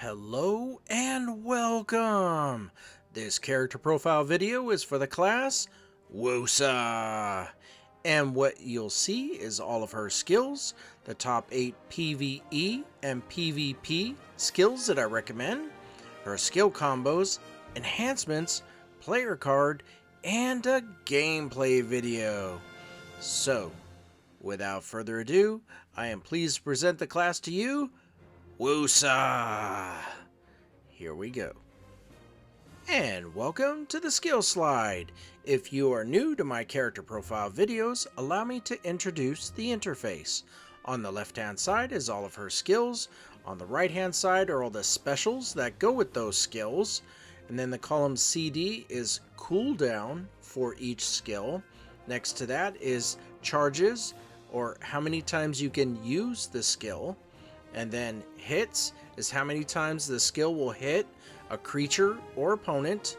Hello and welcome! This character profile video is for the class Woosa. And what you'll see is all of her skills, the top 8 PVE and PVP skills that I recommend, her skill combos, enhancements, player card, and a gameplay video. So, without further ado, I am pleased to present the class to you, Woosa! Here we go. And welcome to the skill slide. If you are new to my character profile videos, allow me to introduce the interface. On the left hand side is all of her skills. On the right hand side are all the specials that go with those skills. And then the column CD is cooldown for each skill. Next to that is charges, or how many times you can use the skill. And then hits is how many times the skill will hit a creature or opponent.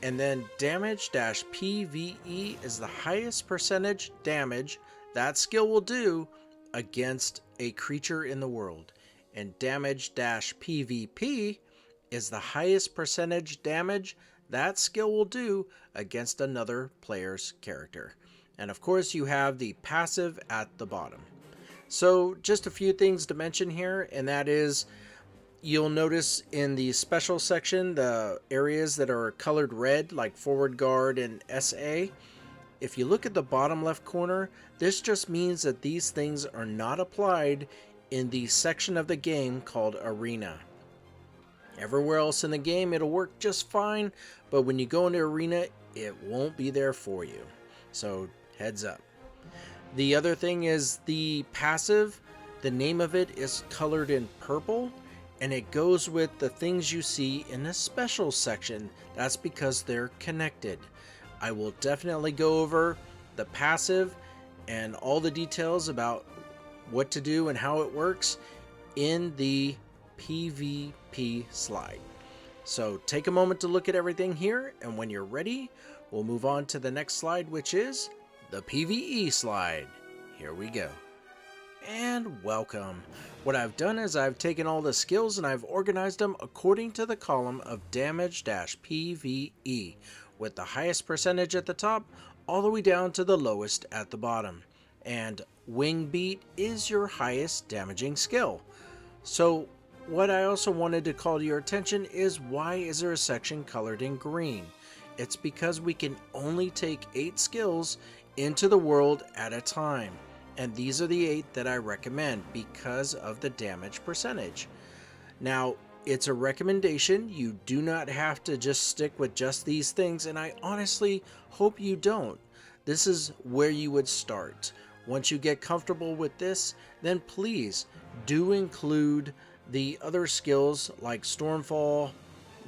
And then damage-PVE is the highest percentage damage that skill will do against a creature in the world. And damage-PVP is the highest percentage damage that skill will do against another player's character. And of course you have the passive at the bottom. So just a few things to mention here, and that is, you'll notice in the special section the areas that are colored red, like forward guard and SA. If you look at the bottom left corner, this just means that these things are not applied in the section of the game called Arena. Everywhere else in the game it'll work just fine, but when you go into Arena it won't be there for you. So heads up. The other thing is the passive. The name of it is colored in purple, and it goes with the things you see in the special section. That's because they're connected. I will definitely go over the passive and all the details about what to do and how it works in the PVP slide. So take a moment to look at everything here, and when you're ready, we'll move on to the next slide, which is the PVE slide. Here we go. And welcome. What I've done is I've taken all the skills and I've organized them according to the column of damage-PVE, with the highest percentage at the top all the way down to the lowest at the bottom. And Wing Beat is your highest damaging skill. So what I also wanted to call to your attention is, why is there a section colored in green? It's because we can only take 8 skills into the world at a time, and these are the 8 that I recommend because of the damage percentage. Now, it's a recommendation. You do not have to just stick with just these things, and I honestly hope you don't. This is where you would start. Once you get comfortable with this, then please do include the other skills like Stormfall,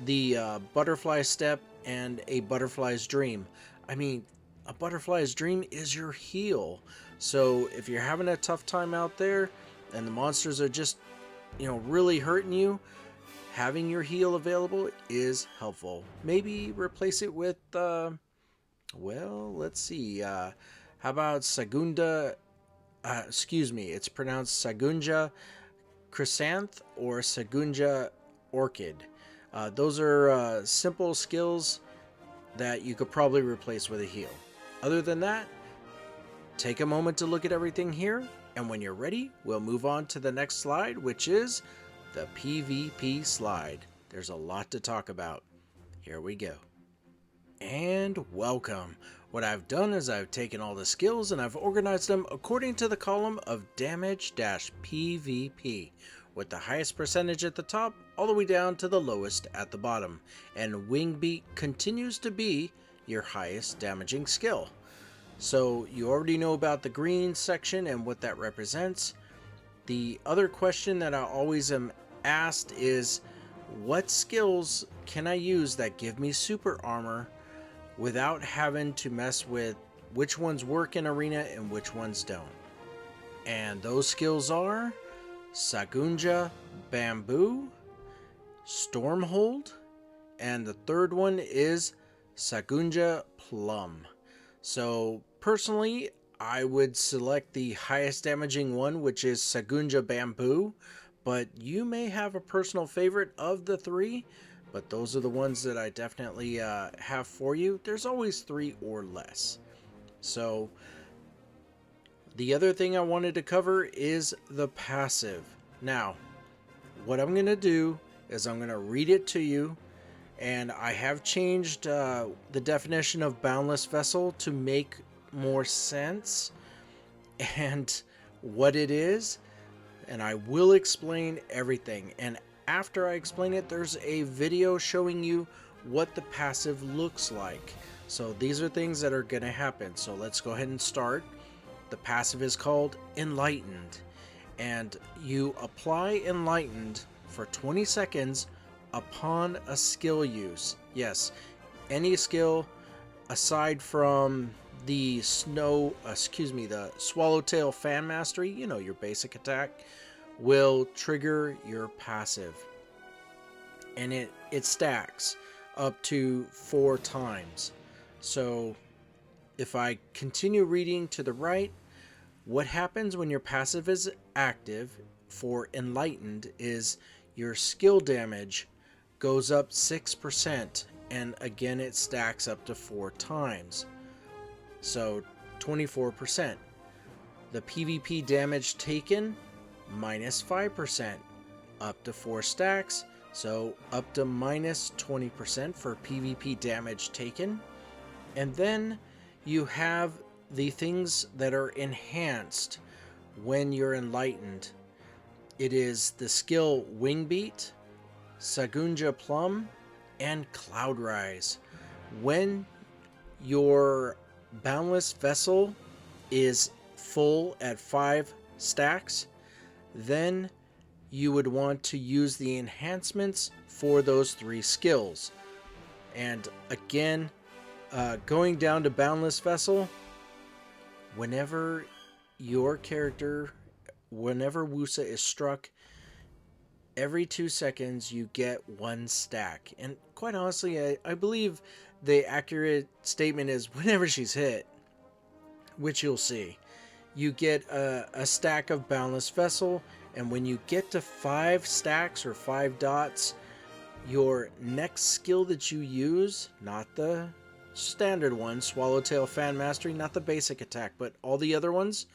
the Butterfly Step, and a Butterfly's Dream. I mean, a Butterfly's Dream is your heal. So if you're having a tough time out there and the monsters are just, really hurting you, having your heal available is helpful. Maybe replace it with, let's see. How about Sagunda? It's pronounced Sagunja Chrysanth or Sagunja Orchid. Those are simple skills that you could probably replace with a heal. Other than that, take a moment to look at everything here, and when you're ready, we'll move on to the next slide, which is the PvP slide. There's a lot to talk about. Here we go. And welcome. What I've done is I've taken all the skills and I've organized them according to the column of damage-PVP, with the highest percentage at the top all the way down to the lowest at the bottom. And Wing Beat continues to be your highest damaging skill. So you already know about the green section and what that represents. The other question that I always am asked is, what skills can I use that give me super armor without having to mess with which ones work in Arena and which ones don't? And those skills are Sagunja Bamboo, Stormhold, and the third one is Sagunja Plum. So personally, I would select the highest damaging one, which is Sagunja Bamboo, but you may have a personal favorite of the three, but those are the ones that I definitely have for you. There's always three or less. So the other thing I wanted to cover is the passive. Now, what I'm going to do is I'm going to read it to you, and I have changed the definition of boundless vessel to make more sense and what it is, and I will explain everything. And after I explain it, there's a video showing you what the passive looks like. So these are things that are going to happen. So let's go ahead and start. The passive is called Enlightened, and you apply Enlightened for 20 seconds upon a skill use. Yes, any skill aside from the the Swallowtail Fan Mastery, you know, your basic attack, will trigger your passive. And it stacks up to 4 times. So if I continue reading to the right, what happens when your passive is active for Enlightened is your skill damage goes up 6%, and again it stacks up to 4 times. So 24%. The PvP damage taken minus 5%, up to 4 stacks, so up to minus 20% for PvP damage taken. And then you have the things that are enhanced when you're Enlightened. It is the skill Wing Beat, Sagunja Plum, and Cloud Rise. When your Boundless Vessel is full at 5 stacks, then you would want to use the enhancements for those 3 skills. And again, going down to Boundless Vessel, whenever Woosa is struck, every 2 seconds you get 1 stack. And quite honestly, I believe the accurate statement is whenever she's hit, which you'll see, you get a stack of Boundless Vessel. And when you get to 5 stacks or 5 dots, your next skill that you use, not the standard one, Swallowtail Fan Mastery, not the basic attack, but all the other ones,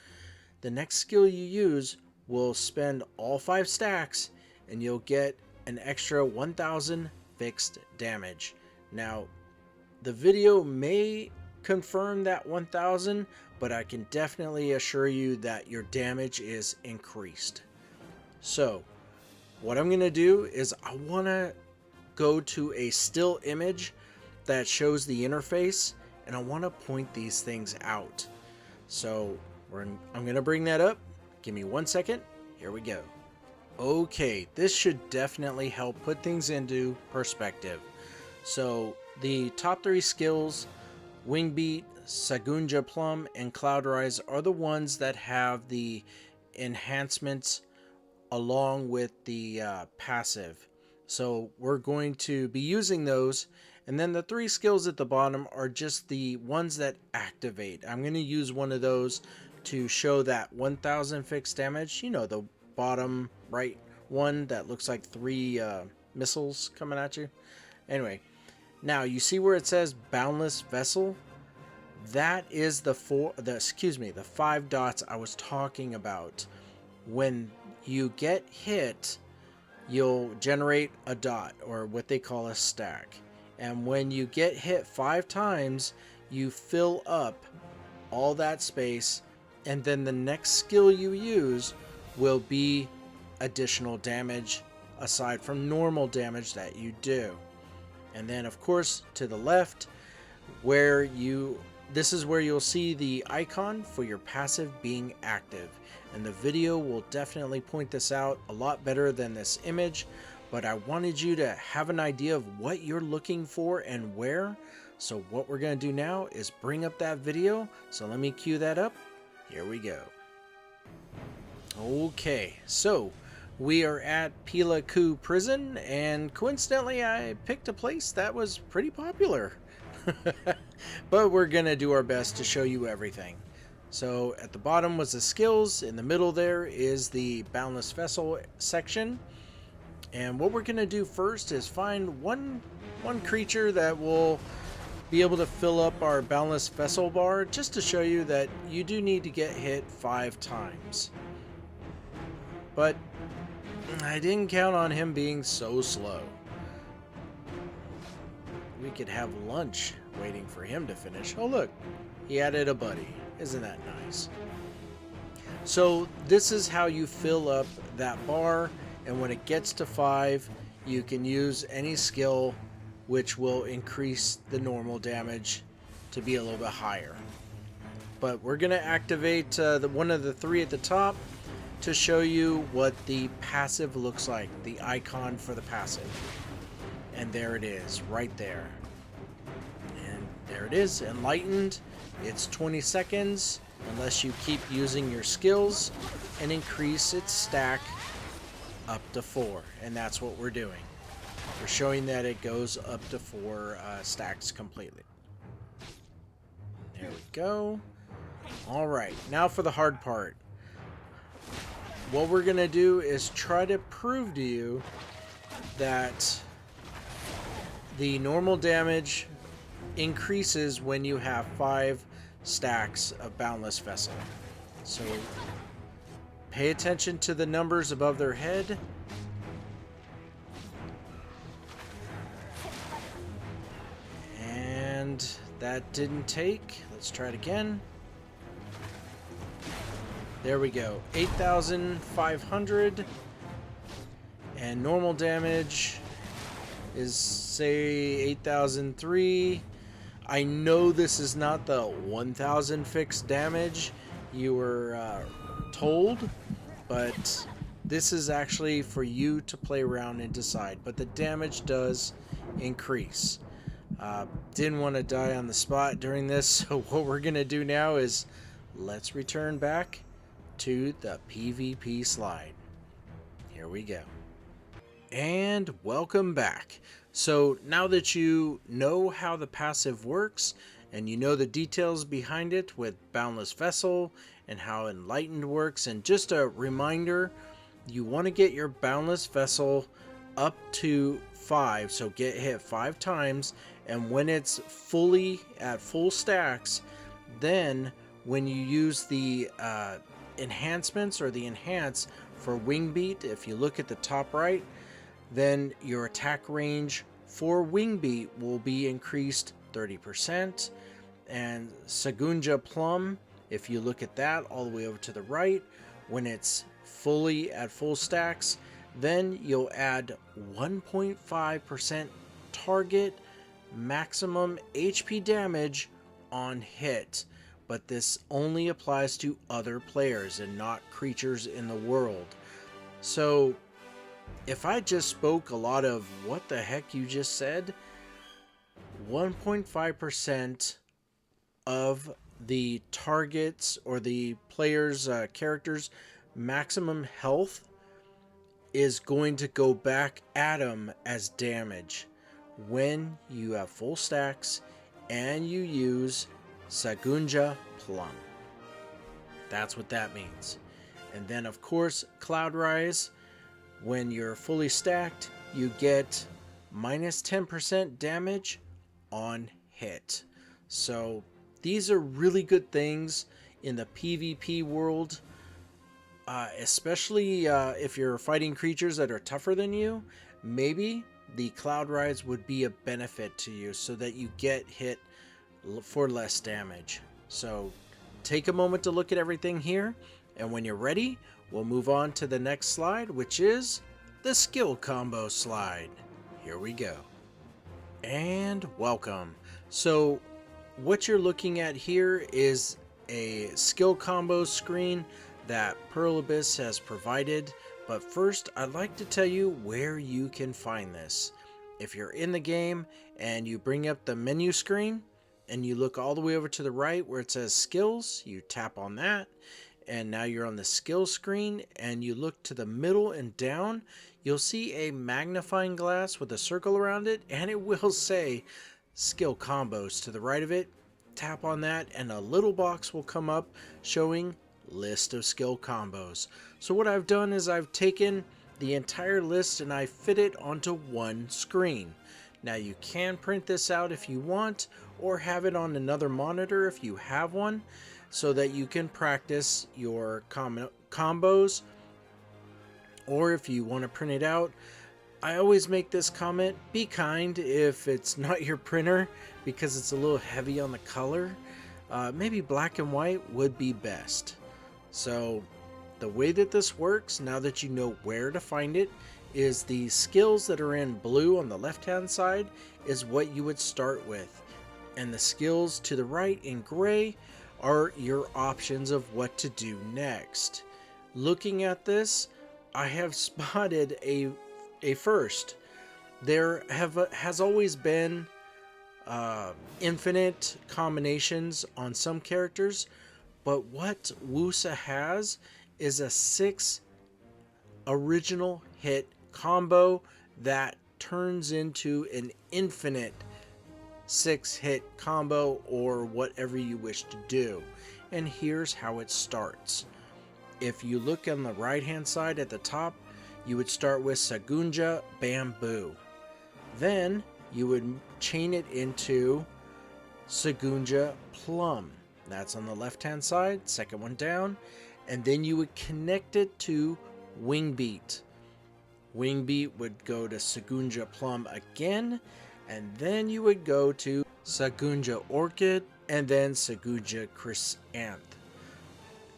the next skill you use will spend all 5 stacks, and you'll get an extra 1000 fixed damage. Now, the video may confirm that 1000, but I can definitely assure you that your damage is increased. So, what I'm going to do is I want to go to a still image that shows the interface, and I want to point these things out. So, I'm going to bring that up. Give me 1 second. Here we go. Okay, this should definitely help put things into perspective. So, the top 3 skills, Wing Beat, Sagunja Plum, and Cloud Rise, are the ones that have the enhancements along with the passive. So we're going to be using those, and then the 3 skills at the bottom are just the ones that activate. I'm going to use one of those to show that 1000 fixed damage. You know, the bottom right one that looks like 3 missiles coming at you. Anyway, now you see where it says Boundless Vessel? That is the 5 dots I was talking about. When you get hit, you'll generate a dot, or what they call a stack. And when you get hit 5 times, you fill up all that space, and then the next skill you use will be additional damage aside from normal damage that you do. And then of course to the left, this is where you'll see the icon for your passive being active. And the video will definitely point this out a lot better than this image, but I wanted you to have an idea of what you're looking for and where. So what we're going to do now is bring up that video. So let me cue that up. Here we go. Okay, so we are at Pila Ku Prison, and coincidentally I picked a place that was pretty popular. But we're going to do our best to show you everything. So at the bottom was the skills, in the middle there is the Boundless Vessel section. And what we're going to do first is find one creature that will be able to fill up our Boundless Vessel bar, just to show you that you do need to get hit 5 times. But I didn't count on him being so slow. We could have lunch waiting for him to finish. Oh look, he added a buddy. Isn't that nice? So this is how you fill up that bar, and when it gets to 5, you can use any skill which will increase the normal damage to be a little bit higher. But we're going to activate one of the 3 at the top to show you what the passive looks like, the icon for the passive. And there it is, right there. And there it is, Enlightened. It's 20 seconds, unless you keep using your skills, and increase its stack up to 4. And that's what we're doing. We're showing that it goes up to 4 stacks completely. There we go. Alright, now for the hard part. What we're going to do is try to prove to you that the normal damage increases when you have 5 stacks of Boundless Vessel. So pay attention to the numbers above their head. And that didn't take. Let's try it again. There we go. 8,500. And normal damage is, say, 8,003. I know this is not the 1,000 fixed damage you were told, but this is actually for you to play around and decide. But the damage does increase. Didn't want to die on the spot during this, so what we're going to do now is let's return back to the PvP slide. Here we go. And welcome back. So now that you know how the passive works, and you know the details behind it with Boundless Vessel and how Enlightened works, and just a reminder, you want to get your Boundless Vessel up to 5, so get hit 5 times, and when it's fully at full stacks, then when you use the enhancements or the enhance for wing beat, if you look at the top right, then your attack range for wing beat will be increased 30%. And Sagunja Plum, if you look at that all the way over to the right, when it's fully at full stacks, then you'll add 1.5% target maximum HP damage on hit. But this only applies to other players and not creatures in the world. So if I just spoke a lot of what the heck you just said, 1.5% of the targets or the player's character's maximum health is going to go back at them as damage when you have full stacks and you use Sagunja Plum. That's what that means. And then of course Cloud Rise, when you're fully stacked, you get minus 10% damage on hit. So these are really good things in the PvP world, especially if you're fighting creatures that are tougher than you. Maybe the Cloud Rise would be a benefit to you so that you get hit for less damage. So take a moment to look at everything here, and when you're ready, we'll move on to the next slide, which is the skill combo slide. Here we go. And welcome. So what you're looking at here is a skill combo screen that Pearl Abyss has provided, but first I'd like to tell you where you can find this. If you're in the game and you bring up the menu screen and you look all the way over to the right where it says skills, you tap on that, and now you're on the skill screen, and you look to the middle and down, you'll see a magnifying glass with a circle around it, and it will say skill combos to the right of it. tap on that, and a little box will come up showing list of skill combos. So what I've done is I've taken the entire list and I fit it onto one screen. Now you can print this out if you want, or have it on another monitor if you have one, so that you can practice your combos. Or if you want to print it out, I always make this comment, be kind if it's not your printer, because it's a little heavy on the color. Maybe black and white would be best. So the way that this works, now that you know where to find it, is the skills that are in blue on the left hand side is what you would start with, and the skills to the right in gray are your options of what to do next. Looking at this, I have spotted a first. There has always been infinite combinations on some characters, but what Woosa has is a 6 original hit combo that turns into an infinite 6 hit combo, or whatever you wish to do. And here's how it starts. If you look on the right hand side at the top, you would start with Sagunja Bamboo. Then you would chain it into Sagunja Plum. That's on the left hand side, second one down. And then you would connect it to Wingbeat. Wingbeat would go to Sagunja Plum again, and then you would go to Sagunja Orchid, and then Sagunja Chrysanth.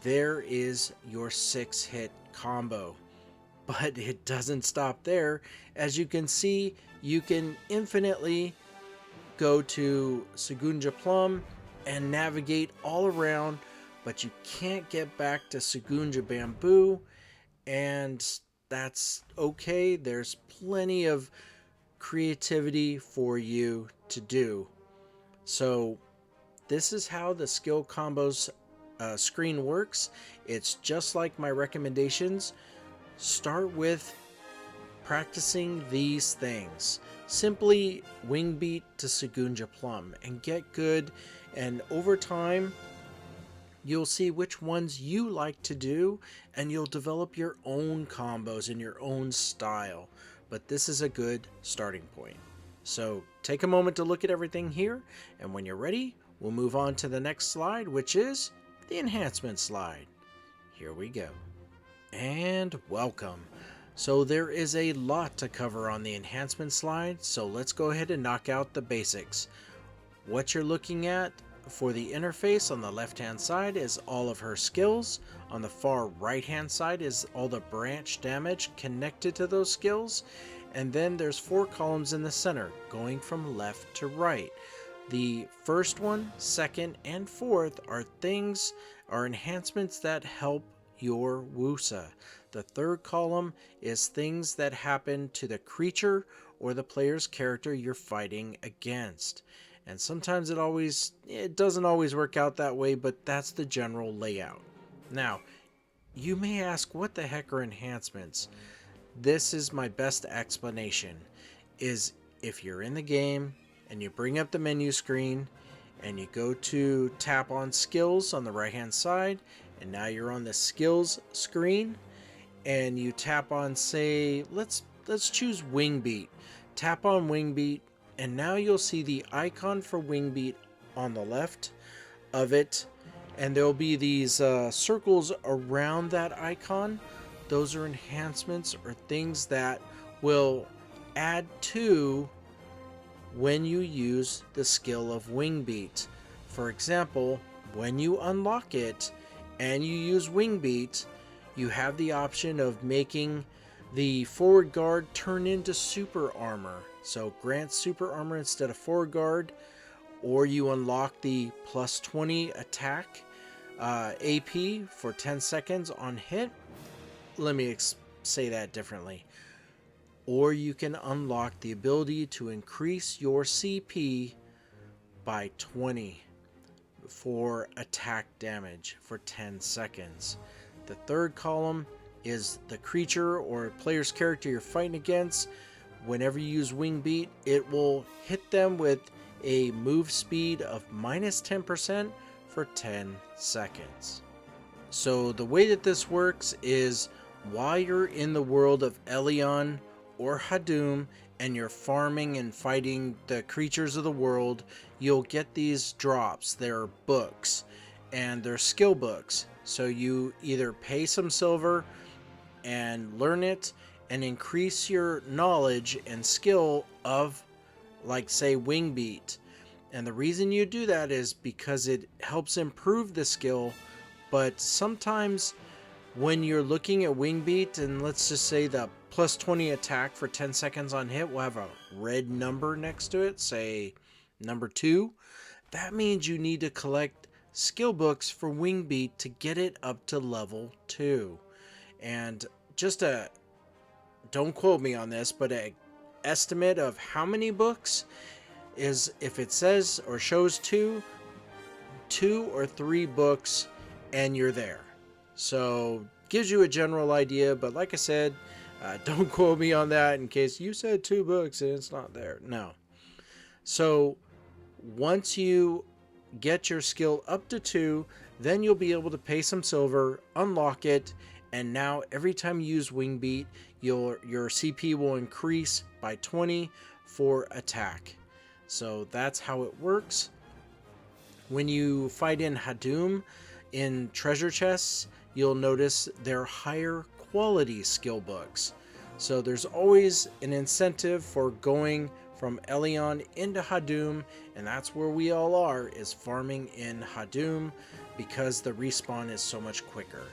There is your 6 hit combo. But it doesn't stop there. As you can see, you can infinitely go to Sagunja Plum and navigate all around, but you can't get back to Sagunja Bamboo, and that's okay. There's plenty of creativity for you to do. So this is how the skill combos screen works. It's just like my recommendations. Start with practicing these things. Simply Wingbeat to Sagunja Plum and get good, and over time you'll see which ones you like to do, and you'll develop your own combos in your own style. But this is a good starting point. So take a moment to look at everything here, and when you're ready, we'll move on to the next slide, which is the enhancement slide. Here we go. And welcome. So there is a lot to cover on the enhancement slide, so let's go ahead and knock out the basics. What you're looking at for the interface on the left hand side is all of her skills. On the far right hand side is all the branch damage connected to those skills, and then there's 4 columns in the center going from left to right. The first one, second, and fourth are enhancements that help your Woosa. The third column is things that happen to the creature or the player's character you're fighting against. And sometimes it doesn't always work out that way, but that's the general layout. Now, you may ask, what the heck are enhancements? This is my best explanation, is if you're in the game and you bring up the menu screen and you go to tap on skills on the right hand side, and now you're on the skills screen, and you tap on, say, let's choose Wingbeat. Tap on Wingbeat, and now you'll see the icon for Wingbeat on the left of it, and there'll be these circles around that icon. Those are enhancements or things that will add to when you use the skill of Wingbeat. For example, when you unlock it and you use Wingbeat, you have the option of making the forward guard turn into super armor. So grant super armor instead of forward guard, or you unlock the plus 20 attack AP for 10 seconds on hit. Let me say that differently. Or you can unlock the ability to increase your CP by 20 for attack damage for 10 seconds. The third column is the creature or player's character you're fighting against. Whenever you use Wingbeat, it will hit them with a move speed of minus 10% for 10 seconds. So the way that this works is while you're in the world of Elion or Hadum and you're farming and fighting the creatures of the world, you'll get these drops. They're books and they're skill books. So you either pay some silver and learn it and increase your knowledge and skill of, like, say, Wing Beat. And the reason you do that is because it helps improve the skill. But sometimes when you're looking at Wing Beat, and let's just say the plus 20 attack for 10 seconds on hit will have a red number next to it, say number 2, that means you need to collect skill books for Wing Beat to get it up to level 2. And just don't quote me on this, but an estimate of how many books is, if it says or shows 2 or 3 books and you're there. So gives you a general idea, but like I said, don't quote me on that in case you said 2 books and it's not there. No. So once you get your skill up to 2, then you'll be able to pay some silver, unlock it, and now every time you use Wing Beat, your CP will increase by 20 for attack. So that's how it works. When you fight in Hadum in treasure chests, you'll notice they're higher quality skill books. So there's always an incentive for going from Elion into Hadum, and that's where we all are, is farming in Hadum because the respawn is so much quicker.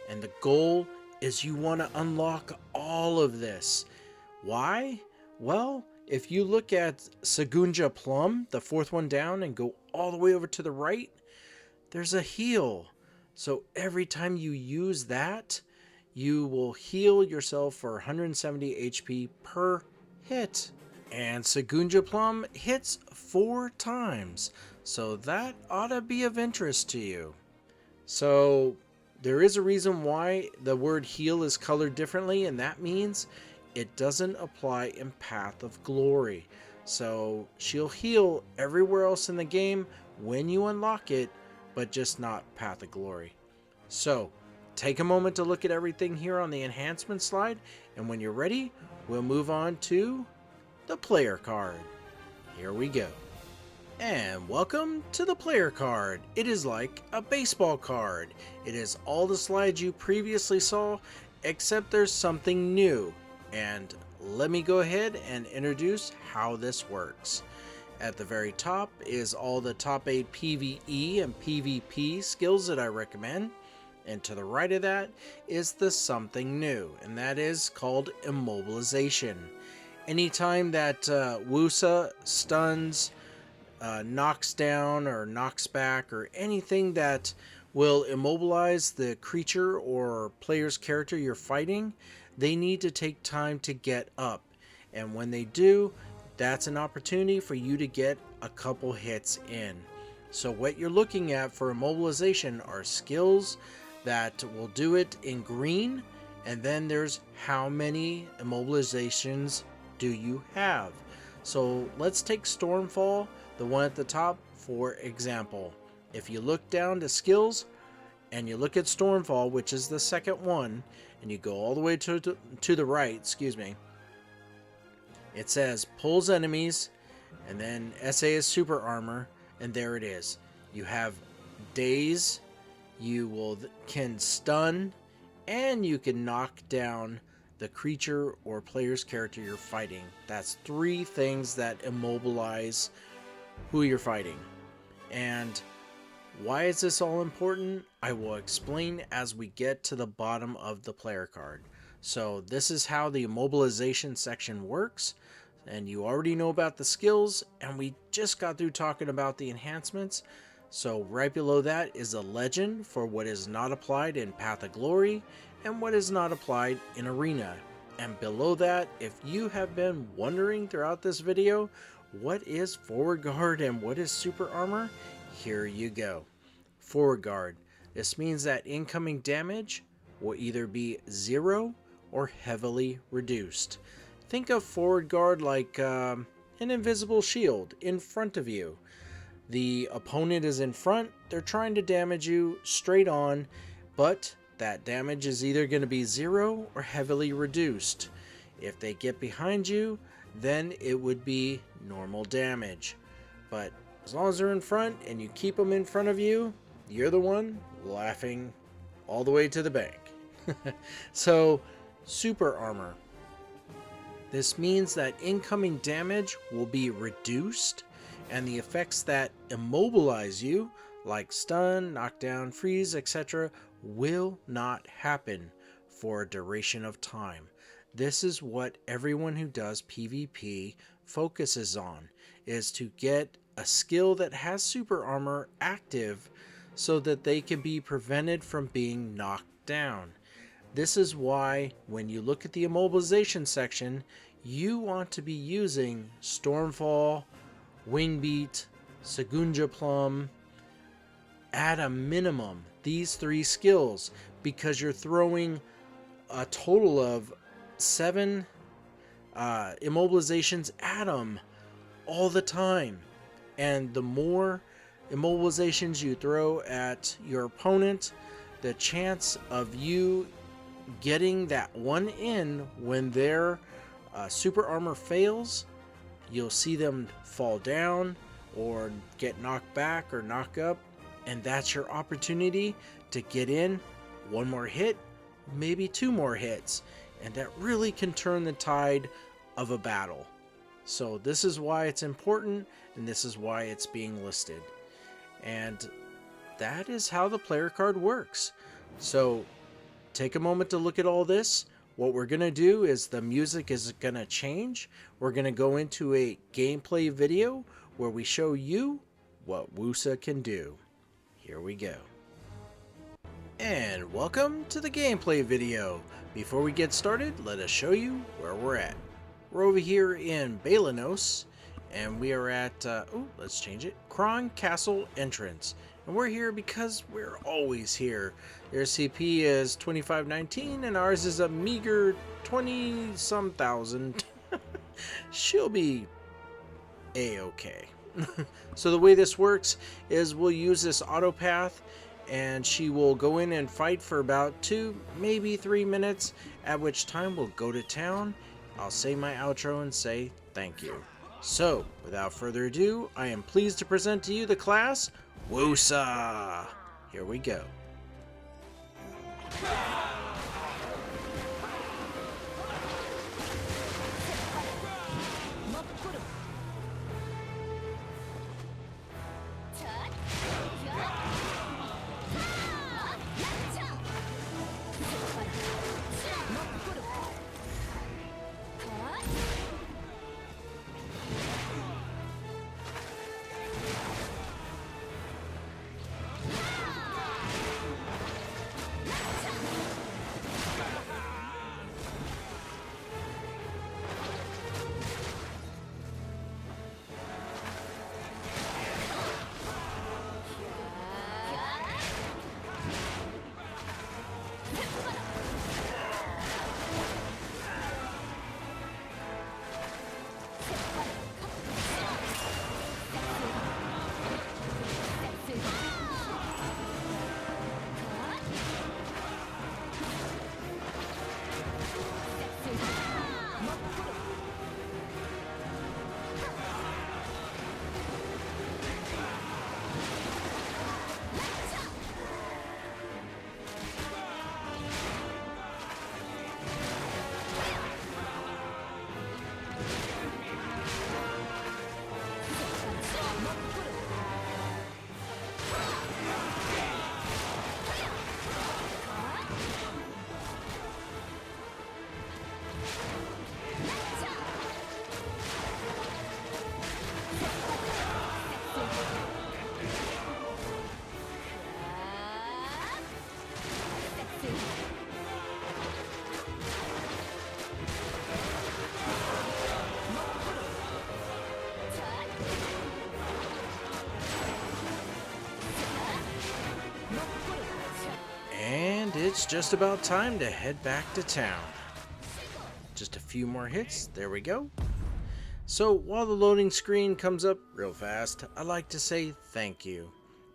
And the goal is you want to unlock all of this. Why? Well, if you look at Sagunja Plum, the 4th one down, and go all the way over to the right, there's a heal. So every time you use that, you will heal yourself for 170 HP per hit. And Sagunja Plum hits 4 times. So that ought to be of interest to you. So there is a reason why the word heal is colored differently, and that means it doesn't apply in Path of Glory. So she'll heal everywhere else in the game when you unlock it, but just not Path of Glory. So take a moment to look at everything here on the enhancement slide, and when you're ready, we'll move on to the player card. Here we go. And welcome to the player card. It is like a baseball card. It is all the slides you previously saw, except there's something new. And let me go ahead and introduce how this works. At the very top is all the top 8 PVE and PVP skills that I recommend. And to the right of that is the something new, and that is called immobilization. Anytime that Woosa stuns, knocks down or knocks back, or anything that will immobilize the creature or player's character you're fighting, they need to take time to get up. And when they do, that's an opportunity for you to get a couple hits in. So what you're looking at for immobilization are skills that will do it in green, and then there's how many immobilizations do you have. So let's take Stormfall, the one at the top, for example. If you look down to skills and you look at Stormfall, which is the second one, and you go all the way to the right, it says pulls enemies, and then SA is super armor, and there it is. You have daze, you can stun, and you can knock down the creature or player's character you're fighting. That's 3 things that immobilize who you're fighting. And why is this all important? I will explain as we get to the bottom of the player card. So this is how the immobilization section works, and you already know about the skills, and we just got through talking about the enhancements. So right below that is a legend for what is not applied in Path of Glory and what is not applied in Arena. And below that, if you have been wondering throughout this video, what is forward guard and what is super armor? Here you go. Forward guard. This means that incoming damage will either be 0 or heavily reduced. Think of forward guard like an invisible shield in front of you. The opponent is in front, they're trying to damage you straight on, but that damage is either going to be 0 or heavily reduced. If they get behind you, then it would be normal damage. But as long as they're in front and you keep them in front of you, you're the one laughing all the way to the bank. So, super armor. This means that incoming damage will be reduced, and the effects that immobilize you, like stun, knockdown, freeze, etc., will not happen for a duration of time. This is what everyone who does PvP focuses on, is to get a skill that has super armor active so that they can be prevented from being knocked down. This is why when you look at the immobilization section, you want to be using Stormfall, Wingbeat, Sagunja Plum, at a minimum, these 3 skills, because you're throwing a total of 7 immobilizations at them all the time. And the more immobilizations you throw at your opponent, the chance of you getting that one in when their super armor fails, you'll see them fall down or get knocked back or knock up, and that's your opportunity to get in 1 more hit, maybe 2 more hits, and that really can turn the tide of a battle. So this is why it's important, and this is why it's being listed. And that is how the player card works. So take a moment to look at all this. What we're going to do is the music is going to change. We're going to go into a gameplay video where we show you what Woosa can do. Here we go. And welcome to the gameplay video. Before we get started, let us show you where we're at. We're over here in Balanos, and we are at, let's change it, Kron Castle entrance. And we're here because we're always here. Their CP is 2519 and ours is a meager 20-some thousand. She'll be a-okay. So the way this works is we'll use this auto path, and she will go in and fight for about 2, maybe 3 minutes, at which time we'll go to town. I'll say my outro and say thank you. So, without further ado, I am pleased to present to you the class Woosa. Here we go. It's just about time to head back to town. Just a few more hits. There we go. So while the loading screen comes up real fast, I'd like to say thank you.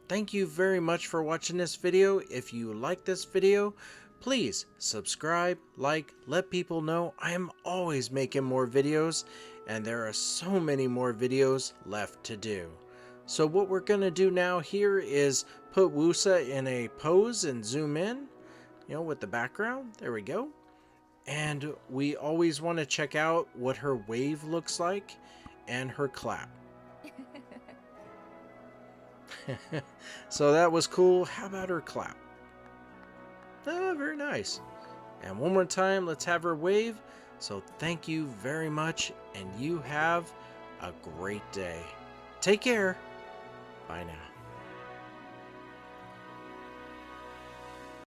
Thank you very much for watching this video. If you like this video, please subscribe, like, let people know I am always making more videos, and there are so many more videos left to do. So what we're going to do now here is put Woosa in a pose and zoom in, with the background. There we go. And we always want to check out what her wave looks like and her clap. So that was cool. How about her clap? Oh, very nice. And one more time, let's have her wave. So thank you very much, and you have a great day. Take care. Bye now.